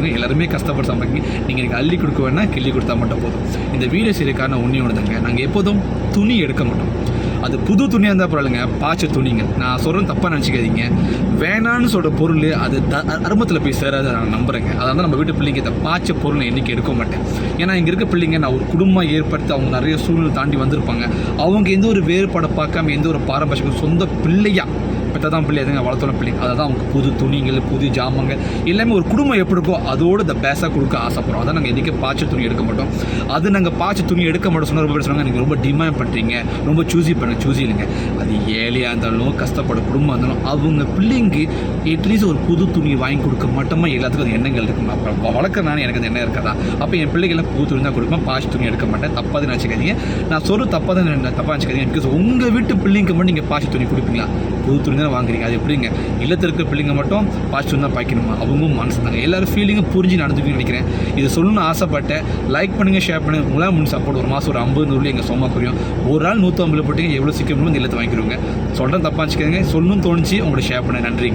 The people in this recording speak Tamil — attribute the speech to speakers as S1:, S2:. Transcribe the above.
S1: சம்பாதிக்கிறவங்க எல்லாருமே கஷ்டப்பட்டு சம்பாதிங்க. நீங்கள் எனக்கு அள்ளி கொடுக்க வேணால் கிள்ளி கொடுத்தா மட்டும் போதும். இந்த வீடியோ செய்யறதுக்கான உண்மை ஒன்றுதாங்க, நாங்கள் எப்போதும் துணி எடுக்க மாட்டோம். அது புது துணியாக இருந்தால் பரவாயில்லைங்க, பாய்ச்ச துணிங்க. நான் சொல்கிறேன் தப்பாக நினச்சிக்காதீங்க. வேணான்னு சொல்கிற பொருள் அது அருமத்தில் போய் சேராது நான் நம்புகிறேங்க. அதனால நம்ம வீட்டு பிள்ளைங்க இந்த பாய்ச்ச பொருள் என்றைக்கு எடுக்க மாட்டேன். ஏன்னா இங்கே இருக்க பிள்ளைங்க நான் ஒரு குடும்பம் ஏற்படுத்தி அவங்க நிறைய சூழ்நிலை தாண்டி வந்திருப்பாங்க. அவங்க எந்த ஒரு வேறுபாடை பார்க்காம எந்த ஒரு பாரம்பரியம் சொந்த பிள்ளையா பெற்றதான் பிள்ளை எதுங்க வளர்த்தோன பிள்ளைங்க. அதை தான் அவங்க புது துணிகள் புது ஜாமங்கள் எல்லாமே ஒரு குடும்பம் எப்படி இருக்கோ அதோடு இந்த பேஸாக கொடுக்க ஆசைப்படுறோம். அதான் நாங்கள் எதுக்கே பாய்ச்ச துணி எடுக்க மாட்டோம். அது நாங்கள் பாய்ச்ச துணி எடுக்க மாட்டோம் சொன்னாங்க நீங்கள் ரொம்ப டிமாண்ட் பண்ணுறீங்க, ரொம்ப சூஸி இல்லைங்க. அது ஏழையாக இருந்தாலும் கஷ்டப்பட குடும்பம் இருந்தாலும் அவங்க பிள்ளைங்க அட்லீஸ்ட் ஒரு புது துணி வாங்கி கொடுக்க மட்டுமா எல்லாத்துக்கும் அது எண்ணங்கள் இருக்கும். அப்போ வளர்க்குறனால எனக்கு அந்த எண்ணம் இருக்காதா? அப்போ என் பிள்ளைகள்லாம் புது துணி தான் கொடுப்பேன், பாய்ச்ச துணி எடுக்க மாட்டேன். தப்பாக நினச்சிக்காதீங்க. நான் சொல்கிற தப்பாக நினச்சிக்காதீங்க. பிகாஸ் உங்கள் வீட்டு பிள்ளைங்க மட்டும் நீங்கள் பாய்ச்ச துணி கொடுப்பீங்களா? புது துணி தான் வாங்குறீங்க. அது எப்படிங்க? இல்லத்தில் இருக்கிற பிள்ளைங்க மட்டும் பாய்ச்சி தான் பாய்க்கணுமா? அவங்க மனசு தாங்க. எல்லாரும் ஃபீலிங்கும் புரிஞ்சு நடந்துக்குன்னு நினைக்கிறேன். இது சொல்லணும்னு ஆசைப்பட்டேன். லைக் பண்ணுங்கள், ஷேர் பண்ணுங்கள். உங்களால் முடிஞ்ச சப்போர்ட் ஒரு மாதம் ஒரு 50 எங்கள் சொம்மா குறையும். ஒரு நாள் 150 போட்டு எவ்வளோ சீக்கிரம் இந்த இல்லத்தை வாங்கிக்கிறோங்க. சொல்கிறேன் தப்பாக வச்சுக்கோங்க. சொல்லணும்னு தோணுச்சு உங்களோட ஷேர் பண்ண. நன்றி.